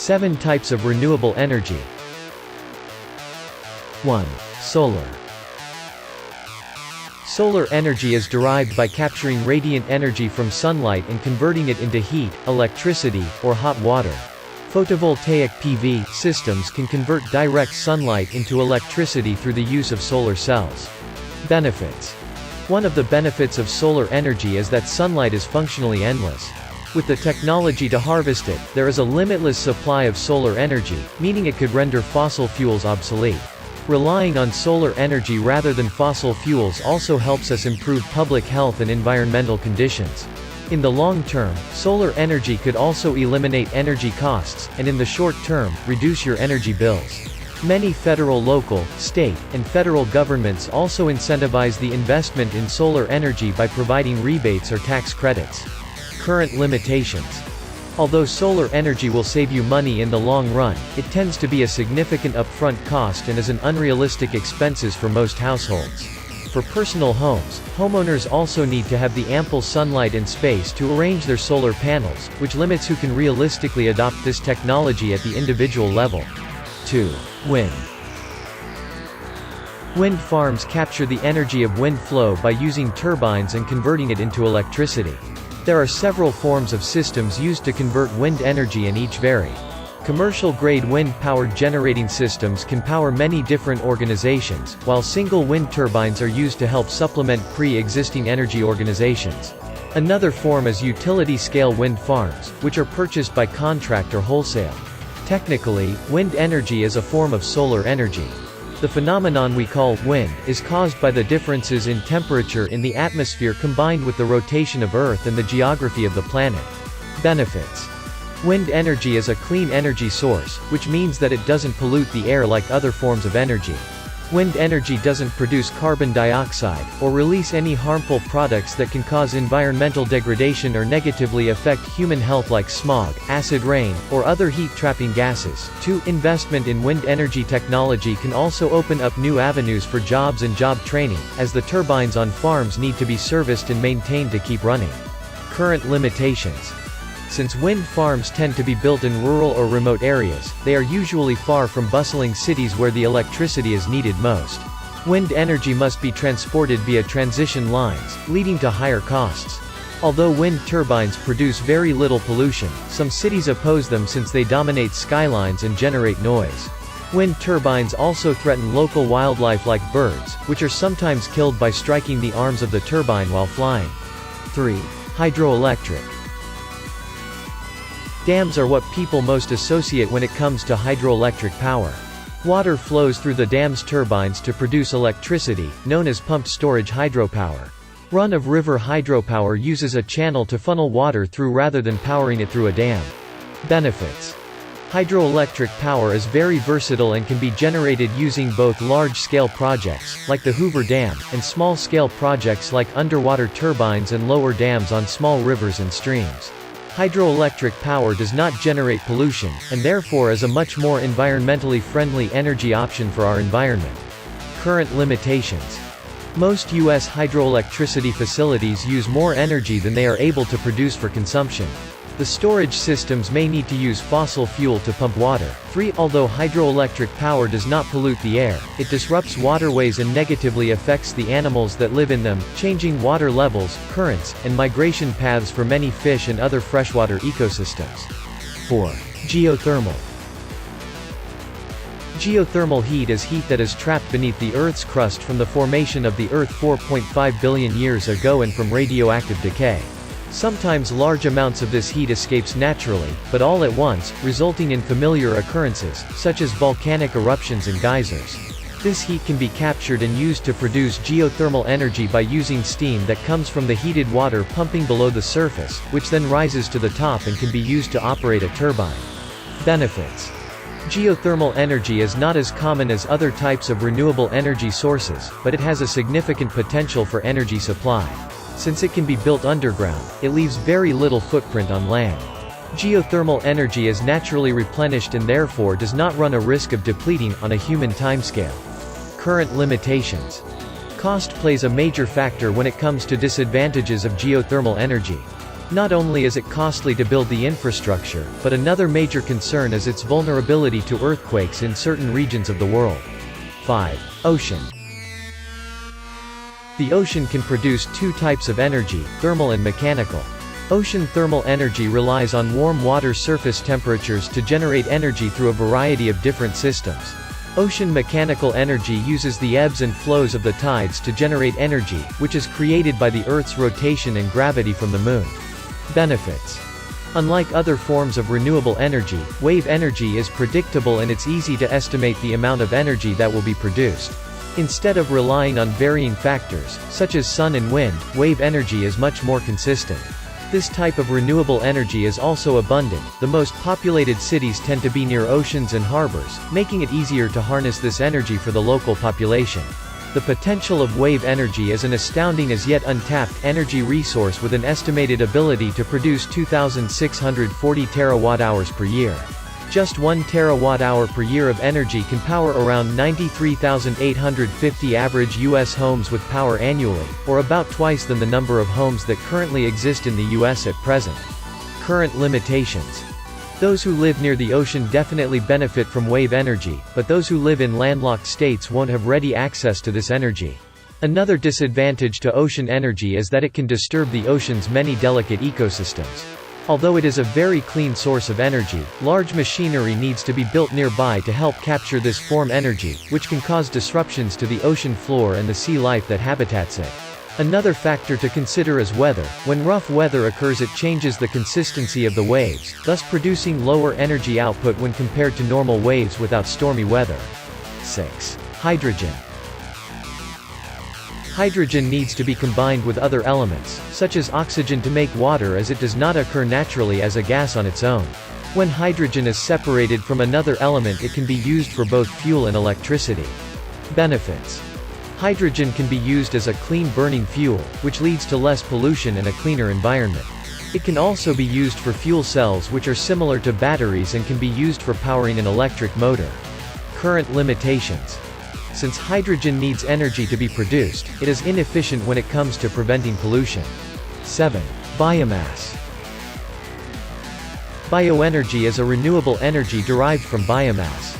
7 types of renewable energy. 1. Solar. Solar energy is derived by capturing radiant energy from sunlight and converting it into heat, electricity, or hot water. Photovoltaic PV systems can convert direct sunlight into electricity through the use of solar cells. Benefits. One of the benefits of solar energy is that sunlight is functionally endless. With the technology to harvest it, there is a limitless supply of solar energy, meaning it could render fossil fuels obsolete. Relying on solar energy rather than fossil fuels also helps us improve public health and environmental conditions. In the long term, solar energy could also eliminate energy costs, and in the short term, reduce your energy bills. Many federal, local, state, and federal governments also incentivize the investment in solar energy by providing rebates or tax credits. Current limitations. Although solar energy will save you money in the long run, it tends to be a significant upfront cost and is an unrealistic expenses for most households. For personal homes, homeowners also need to have the ample sunlight and space to arrange their solar panels, which limits who can realistically adopt this technology at the individual level. 2. Wind. Wind farms capture the energy of wind flow by using turbines and converting it into electricity. There are several forms of systems used to convert wind energy and each vary. Commercial-grade wind-powered generating systems can power many different organizations, while single wind turbines are used to help supplement pre-existing energy organizations. Another form is utility-scale wind farms, which are purchased by contract or wholesale. Technically, wind energy is a form of solar energy. The phenomenon we call wind is caused by the differences in temperature in the atmosphere combined with the rotation of Earth and the geography of the planet. Benefits. Wind energy is a clean energy source, which means that it doesn't pollute the air like other forms of energy. Wind energy doesn't produce carbon dioxide, or release any harmful products that can cause environmental degradation or negatively affect human health like smog, acid rain, or other heat-trapping gases. 2. Investment in wind energy technology can also open up new avenues for jobs and job training, as the turbines on farms need to be serviced and maintained to keep running. Current limitations. Since wind farms tend to be built in rural or remote areas, they are usually far from bustling cities where the electricity is needed most. Wind energy must be transported via transition lines, leading to higher costs. Although wind turbines produce very little pollution, some cities oppose them since they dominate skylines and generate noise. Wind turbines also threaten local wildlife like birds, which are sometimes killed by striking the arms of the turbine while flying. 3. Hydroelectric. Dams are what people most associate when it comes to hydroelectric power. Water flows through the dam's turbines to produce electricity, known as pumped storage hydropower. Run-of-river hydropower uses a channel to funnel water through rather than powering it through a dam. Benefits. Hydroelectric power is very versatile and can be generated using both large-scale projects, like the Hoover Dam, and small-scale projects like underwater turbines and lower dams on small rivers and streams. Hydroelectric power does not generate pollution, and therefore is a much more environmentally friendly energy option for our environment. Current limitations. Most U.S. hydroelectricity facilities use more energy than they are able to produce for consumption. The storage systems may need to use fossil fuel to pump water. 3. Although hydroelectric power does not pollute the air, it disrupts waterways and negatively affects the animals that live in them, changing water levels, currents, and migration paths for many fish and other freshwater ecosystems. 4. Geothermal. Geothermal heat is heat that is trapped beneath the Earth's crust from the formation of the Earth 4.5 billion years ago and from radioactive decay. Sometimes large amounts of this heat escapes naturally, but all at once, resulting in familiar occurrences, such as volcanic eruptions and geysers. This heat can be captured and used to produce geothermal energy by using steam that comes from the heated water pumping below the surface, which then rises to the top and can be used to operate a turbine. Benefits. Geothermal energy is not as common as other types of renewable energy sources, but it has a significant potential for energy supply. Since it can be built underground, it leaves very little footprint on land. Geothermal energy is naturally replenished and therefore does not run a risk of depleting on a human timescale. Current limitations. Cost plays a major factor when it comes to disadvantages of geothermal energy. Not only is it costly to build the infrastructure, but another major concern is its vulnerability to earthquakes in certain regions of the world. 5. Ocean. The ocean can produce two types of energy, thermal and mechanical. Ocean thermal energy relies on warm water surface temperatures to generate energy through a variety of different systems. Ocean mechanical energy uses the ebbs and flows of the tides to generate energy, which is created by the Earth's rotation and gravity from the Moon. Benefits. Unlike other forms of renewable energy, wave energy is predictable and it's easy to estimate the amount of energy that will be produced. Instead of relying on varying factors, such as sun and wind, wave energy is much more consistent. This type of renewable energy is also abundant. The most populated cities tend to be near oceans and harbors, making it easier to harness this energy for the local population. The potential of wave energy is an astounding as yet untapped energy resource with an estimated ability to produce 2,640 terawatt-hours per year. Just 1 terawatt-hour per year of energy can power around 93,850 average U.S. homes with power annually, or about twice than the number of homes that currently exist in the U.S. at present. Current limitations. Those who live near the ocean definitely benefit from wave energy, but those who live in landlocked states won't have ready access to this energy. Another disadvantage to ocean energy is that it can disturb the ocean's many delicate ecosystems. Although it is a very clean source of energy, large machinery needs to be built nearby to help capture this form energy, which can cause disruptions to the ocean floor and the sea life that habitats it. Another factor to consider is weather. When rough weather occurs, it changes the consistency of the waves, thus producing lower energy output when compared to normal waves without stormy weather. 6. Hydrogen. Hydrogen needs to be combined with other elements, such as oxygen to make water, as it does not occur naturally as a gas on its own. When hydrogen is separated from another element, it can be used for both fuel and electricity. Benefits. Hydrogen can be used as a clean burning fuel, which leads to less pollution and a cleaner environment. It can also be used for fuel cells, which are similar to batteries and can be used for powering an electric motor. Current limitations. Since hydrogen needs energy to be produced, it is inefficient when it comes to preventing pollution. 7. Biomass. Bioenergy is a renewable energy derived from biomass.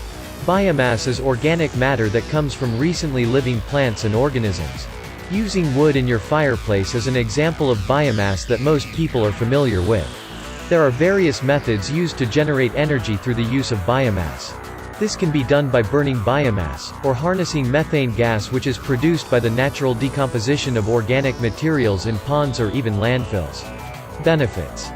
Biomass is organic matter that comes from recently living plants and organisms. Using wood in your fireplace is an example of biomass that most people are familiar with. There are various methods used to generate energy through the use of biomass. This can be done by burning biomass, or harnessing methane gas, which is produced by the natural decomposition of organic materials in ponds or even landfills. Benefits.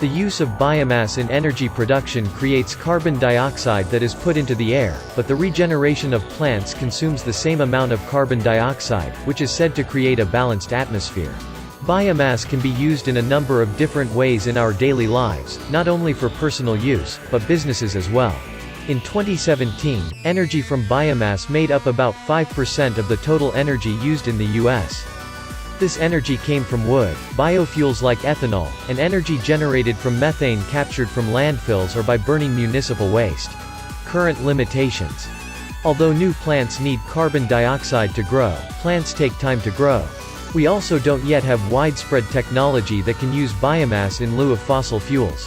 The use of biomass in energy production creates carbon dioxide that is put into the air, but the regeneration of plants consumes the same amount of carbon dioxide, which is said to create a balanced atmosphere. Biomass can be used in a number of different ways in our daily lives, not only for personal use, but businesses as well. In 2017, energy from biomass made up about 5% of the total energy used in the U.S. This energy came from wood, biofuels like ethanol, and energy generated from methane captured from landfills or by burning municipal waste. Current limitations. Although new plants need carbon dioxide to grow, plants take time to grow. We also don't yet have widespread technology that can use biomass in lieu of fossil fuels.